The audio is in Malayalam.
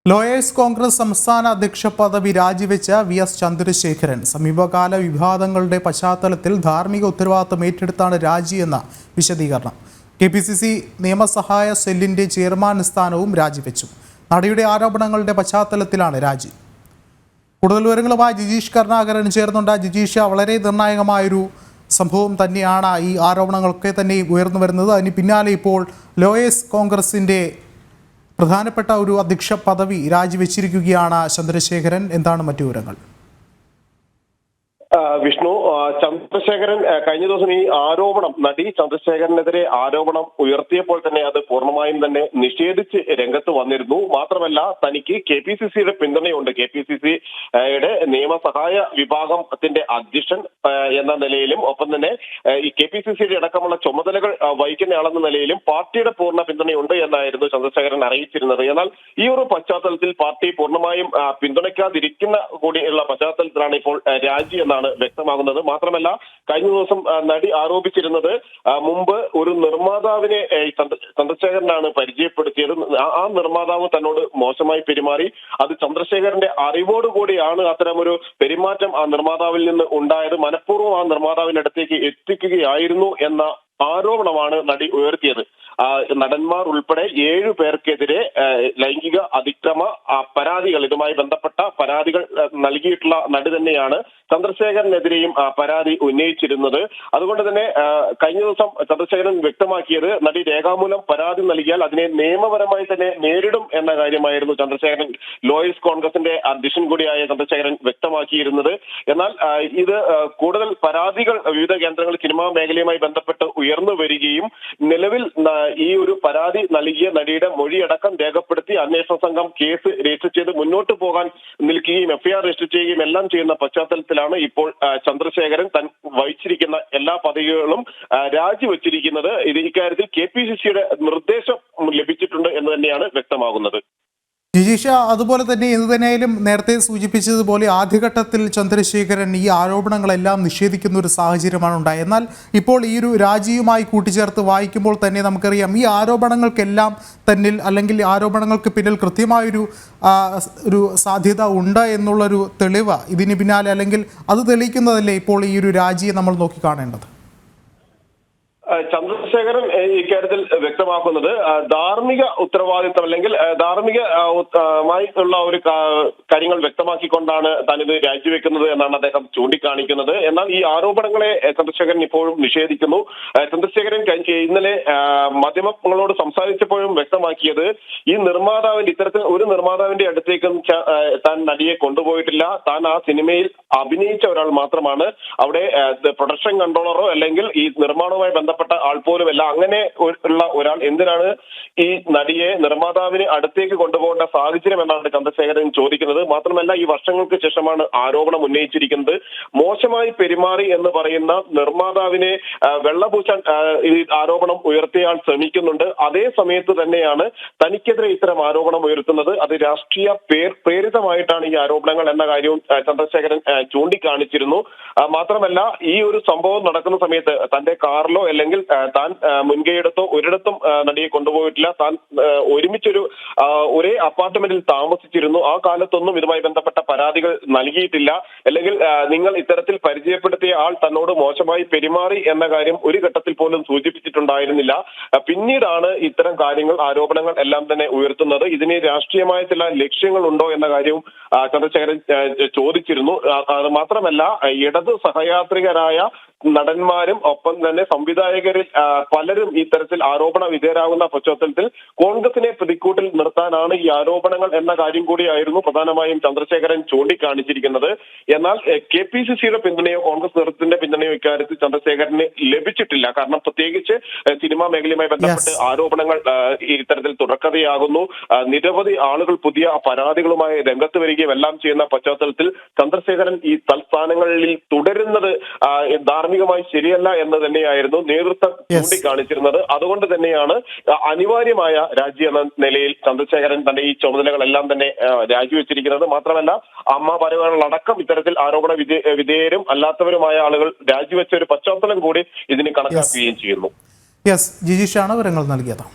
ലോയേഴ്സ് കോൺഗ്രസ് സംസ്ഥാന അധ്യക്ഷ പദവി രാജിവെച്ച വി.എസ്. ചന്ദ്രശേഖരൻ സമീപകാല വിവാദങ്ങളുടെ പശ്ചാത്തലത്തിൽ ധാർമ്മിക ഉത്തരവാദിത്തം ഏറ്റെടുത്താണ് രാജിയെന്ന വിശദീകരണം. കെ.പി.സി.സി നിയമസഹായ സെല്ലിന്റെ ചെയർമാൻ സ്ഥാനവും രാജിവെച്ചു. നടിയുടെ ആരോപണങ്ങളുടെ പശ്ചാത്തലത്തിലാണ് രാജി. കൂടുതൽ വിവരങ്ങളുമായി ജിജീഷ് കരുണാകരൻ ചേർന്നുണ്ട്. ജിജീഷ്, വളരെ നിർണായകമായൊരു സംഭവം തന്നെയാണ് ഈ ആരോപണങ്ങളൊക്കെ തന്നെ ഉയർന്നു വരുന്നത്. അതിന് പിന്നാലെ ഇപ്പോൾ ലോയേഴ്സ് കോൺഗ്രസിന്റെ പ്രധാനപ്പെട്ട ഒരു അധ്യക്ഷ പദവി രാജിവെച്ചിരിക്കുകയാണ് ചന്ദ്രശേഖരൻ. എന്താണ് മറ്റു വിവരങ്ങൾ? വിഷ്ണു, ചന്ദ്രശേഖരൻ കഴിഞ്ഞ ദിവസം ഈ ആരോപണം നടി ചന്ദ്രശേഖരനെതിരെ ആരോപണം ഉയർത്തിയപ്പോൾ തന്നെ അത് പൂർണ്ണമായും തന്നെ നിഷേധിച്ച് രംഗത്ത് വന്നിരുന്നു. മാത്രമല്ല, തനിക്ക് കെ.പി.സി.സിയുടെ പിന്തുണയുണ്ട്. കെ.പി.സി.സിയുടെ നിയമസഹായ വിഭാഗത്തിന്റെ അധ്യക്ഷൻ എന്ന നിലയിലും ഒപ്പം തന്നെ ഈ കെ.പി.സി.സിയുടെ അടക്കമുള്ള ചുമതലകൾ വഹിക്കുന്നയാളെന്ന നിലയിലും പാർട്ടിയുടെ പൂർണ്ണ പിന്തുണയുണ്ട് എന്നായിരുന്നു ചന്ദ്രശേഖരൻ അറിയിച്ചിരുന്നത്. എന്നാൽ ഈ ഒരു പശ്ചാത്തലത്തിൽ പാർട്ടി പൂർണ്ണമായും പിന്തുണയ്ക്കാതിരിക്കുന്ന കൂടിയുള്ള പശ്ചാത്തലത്തിലാണ് ഇപ്പോൾ രാജി എന്നാണ് വ്യക്തമാകുന്നത്. മാത്രമല്ല, കഴിഞ്ഞ ദിവസം നടി ആരോപിച്ചിരുന്നത് മുമ്പ് ഒരു നിർമ്മാതാവിനെ ചന്ദ്രശേഖരനാണ് പരിചയപ്പെടുത്തിയത്. ആ നിർമ്മാതാവ് തന്നോട് മോശമായി പെരുമാറി. അത് ചന്ദ്രശേഖരന്റെ അറിവോടുകൂടിയാണ് അത്തരമൊരു പെരുമാറ്റം ആ നിർമ്മാതാവിൽ നിന്ന് ഉണ്ടായത്. മനഃപൂർവ്വം ആ നിർമ്മാതാവിന്റെ അടുത്തേക്ക് എത്തിക്കുകയായിരുന്നു എന്ന ആരോപണമാണ് നടി ഉയർത്തിയത്. നടന്മാർ ഉൾപ്പെടെ 7 പേർക്കെതിരെ ലൈംഗിക അതിക്രമ പരാതികൾ, ഇതുമായി ബന്ധപ്പെട്ട പരാതികൾ നൽകിയിട്ടുള്ള നടി തന്നെയാണ് ചന്ദ്രശേഖരനെതിരെയും പരാതി ഉന്നയിച്ചിരുന്നത്. അതുകൊണ്ട് തന്നെ കഴിഞ്ഞ ദിവസം ചന്ദ്രശേഖരൻ വ്യക്തമാക്കിയത് നടി രേഖാമൂലം പരാതി നൽകിയാൽ അതിനെ നിയമപരമായി തന്നെ നേരിടും എന്ന കാര്യമായിരുന്നു ചന്ദ്രശേഖരൻ, ലോയേഴ്സ് കോൺഗ്രസിന്റെ അധ്യക്ഷൻ കൂടിയായ ചന്ദ്രശേഖരൻ വ്യക്തമാക്കിയിരുന്നത്. എന്നാൽ ഇത് കൂടുതൽ പരാതികൾ വിവിധ കേന്ദ്രങ്ങളിൽ സിനിമാ മേഖലയുമായി ബന്ധപ്പെട്ട് ഉയർന്നു വരികയും നിലവിൽ ഈ ഒരു പരാതി നൽകിയ നടിയുടെ മൊഴിയടക്കം രേഖപ്പെടുത്തി അന്വേഷണ സംഘം കേസ് രജിസ്റ്റർ ചെയ്ത് മുന്നോട്ട് പോകാൻ നിൽക്കുകയും എഫ്ഐആർ രജിസ്റ്റർ ചെയ്യുകയും എല്ലാം ചെയ്യുന്ന പശ്ചാത്തലത്തിലാണ് ഇപ്പോൾ ചന്ദ്രശേഖരൻ താൻ വഹിച്ചിരിക്കുന്ന എല്ലാ പദവികളും രാജിവെച്ചിരിക്കുന്നത്. ഇക്കാര്യത്തിൽ കെ.പി.സി.സിയുടെ നിർദ്ദേശം ലഭിച്ചിട്ടുണ്ട് എന്ന് തന്നെയാണ് വ്യക്തമാകുന്നത്. ജിജീഷ, അതുപോലെ തന്നെ എന്ത് തന്നെയായാലും നേരത്തെ സൂചിപ്പിച്ചതുപോലെ ആദ്യഘട്ടത്തിൽ ചന്ദ്രശേഖരൻ ഈ ആരോപണങ്ങളെല്ലാം നിഷേധിക്കുന്ന ഒരു സാഹചര്യമാണ് ഉണ്ടായത്. എന്നാൽ ഇപ്പോൾ ഈ ഒരു രാജിയുമായി കൂട്ടിച്ചേർത്ത് വായിക്കുമ്പോൾ തന്നെ നമുക്കറിയാം ഈ ആരോപണങ്ങൾക്കെല്ലാം തന്നിൽ അല്ലെങ്കിൽ ആരോപണങ്ങൾക്ക് പിന്നിൽ കൃത്യമായൊരു സാധ്യത ഉണ്ട് എന്നുള്ളൊരു തെളിവ് ഇതിന് പിന്നാലെ അല്ലെങ്കിൽ അത് തെളിയിക്കുന്നതല്ലേ ഇപ്പോൾ ഈ ഒരു രാജിയെ നമ്മൾ നോക്കിക്കാണേണ്ടത്? ചന്ദ്രശേഖരൻ ഇക്കാര്യത്തിൽ വ്യക്തമാക്കുന്നത് ധാർമ്മിക ഉത്തരവാദിത്തം അല്ലെങ്കിൽ ധാർമ്മികമായിട്ടുള്ള ഒരു കാര്യങ്ങൾ വ്യക്തമാക്കിക്കൊണ്ടാണ് താനിത് രാജിവെക്കുന്നത് എന്നാണ് അദ്ദേഹം ചൂണ്ടിക്കാണിക്കുന്നത്. എന്നാൽ ഈ ആരോപണങ്ങളെ ചന്ദ്രശേഖരൻ ഇപ്പോഴും നിഷേധിക്കുന്നു. ചന്ദ്രശേഖരൻ ഇന്നലെ മാധ്യമങ്ങളോട് സംസാരിച്ചപ്പോഴും വ്യക്തമാക്കിയത് ഈ നിർമ്മാതാവിന്റെ ഇത്തരത്തിൽ ഒരു നിർമ്മാതാവിന്റെ അടുത്തേക്കും താൻ നടിയെ കൊണ്ടുപോയിട്ടില്ല. താൻ ആ സിനിമയിൽ അഭിനയിച്ച ഒരാൾ മാത്രമാണ്. അവിടെ പ്രൊഡക്ഷൻ കൺട്രോളറോ അല്ലെങ്കിൽ ഈ നിർമ്മാണവുമായി ബന്ധപ്പെട്ട ആൾ പോലുമല്ല. അങ്ങനെ ഉള്ള ഒരാൾ എന്തിനാണ് ഈ നടിയെ നിർമ്മാതാവിന് അടുത്തേക്ക് കൊണ്ടുപോകേണ്ട സാഹചര്യം എന്നാണ് ചന്ദ്രശേഖരൻ ചോദിക്കുന്നത്. മാത്രമല്ല, ഈ വർഷങ്ങൾക്ക് ശേഷമാണ് ആരോപണം ഉന്നയിച്ചിരിക്കുന്നത്. മോശമായി പെരുമാറി എന്ന് പറയുന്ന നിർമ്മാതാവിനെ വെള്ളപൂശാൻ ഈ ആരോപണം ഉയർത്തിയാൽ ശ്രമിക്കുന്നുണ്ട്. അതേ സമയത്ത് തന്നെയാണ് തനിക്കെതിരെ ഇത്തരം ആരോപണം ഉയർത്തുന്നത്. അത് രാഷ്ട്രീയ പ്രേരിതമായിട്ടാണ് ഈ ആരോപണങ്ങൾ എന്ന കാര്യവും ചന്ദ്രശേഖരൻ ചൂണ്ടിക്കാണിച്ചിരുന്നു. മാത്രമല്ല, ഈ ഒരു സംഭവം നടക്കുന്ന സമയത്ത് തന്റെ കാറിലോ അല്ലെങ്കിൽ താൻ മുൻകൈയെടുത്തോ ഒരിടത്തും നടിയെ കൊണ്ടുപോയിട്ടില്ല. താൻ ഒരുമിച്ചൊരു ഒരേ അപ്പാർട്ട്മെന്റിൽ താമസിച്ചിരുന്നു. ആ കാലത്തൊന്നും ഇതുമായി ബന്ധപ്പെട്ട പരാതികൾ നൽകിയിട്ടില്ല. അല്ലെങ്കിൽ നിങ്ങൾ ഇത്തരത്തിൽ പരിചയപ്പെടുത്തിയ ആൾ തന്നോട് മോശമായി പെരുമാറി എന്ന കാര്യം ഒരു ഘട്ടത്തിൽ പോലും സൂചിപ്പിച്ചിട്ടുണ്ടായിരുന്നില്ല. പിന്നീടാണ് ഇത്തരം കാര്യങ്ങൾ, ആരോപണങ്ങൾ എല്ലാം തന്നെ ഉയർത്തുന്നത്. ഇതിന് രാഷ്ട്രീയമായ ചില ലക്ഷ്യങ്ങളുണ്ടോ എന്ന കാര്യവും ചന്ദ്രശേഖരൻ ചോദിച്ചിരുന്നു. അത് മാത്രമല്ല, ഇടത് സഹയാത്രികരായ നടന്മാരും ഒപ്പം തന്നെ സംവിധായകരിൽ പലരും ഇത്തരത്തിൽ ആരോപണ വിധേയരാകുന്ന പശ്ചാത്തലത്തിൽ കോൺഗ്രസിനെ പ്രതിക്കൂട്ടിൽ നിർത്താനാണ് ഈ ആരോപണങ്ങൾ എന്ന കാര്യം കൂടിയായിരുന്നു പ്രധാനമായും ചന്ദ്രശേഖരൻ ചൂണ്ടിക്കാണിച്ചിരിക്കുന്നത്. എന്നാൽ കെ.പി.സി.സിയുടെ പിന്തുണയോ കോൺഗ്രസ് നേതൃത്വത്തിന്റെ പിന്തുണയോ ഇക്കാര്യത്തിൽ ചന്ദ്രശേഖരന് ലഭിച്ചിട്ടില്ല. കാരണം പ്രത്യേകിച്ച് സിനിമാ മേഖലയുമായി ബന്ധപ്പെട്ട് ആരോപണങ്ങൾ ഇത്തരത്തിൽ തുടർക്കഥയാകുന്നു. നിരവധി ആളുകൾ പുതിയ പരാതികളുമായി രംഗത്ത് വരികയും എല്ലാം ചെയ്യുന്ന പശ്ചാത്തലത്തിൽ ചന്ദ്രശേഖരൻ ഈ തൽസ്ഥാനങ്ങളിൽ തുടരുന്നത് ധാർമ്മികമായി ശരിയല്ല എന്ന് തന്നെയായിരുന്നു നേതൃത്വം ചൂണ്ടിക്കാണിച്ചിരുന്നത്. അതുകൊണ്ട് തന്നെയാണ് അനിവാര്യമായ രാജി എന്ന നിലയിൽ ചന്ദ്രശേഖരൻ തന്റെ ഈ ചുമതലകളെല്ലാം തന്നെ രാജിവെച്ചിരിക്കുന്നത്. മാത്രമല്ല, അമ്മ പരിവാരങ്ങളടക്കം ഇത്തരത്തിൽ ആരോപണ വിധേയരും അല്ലാത്തവരുമായ ആളുകൾ രാജിവെച്ച ഒരു പശ്ചാത്തലം കൂടി ഇതിന് കണക്കാക്കുകയും ചെയ്യുന്നു. ജിജീഷാണ് വിവരങ്ങൾ നൽകിയത്.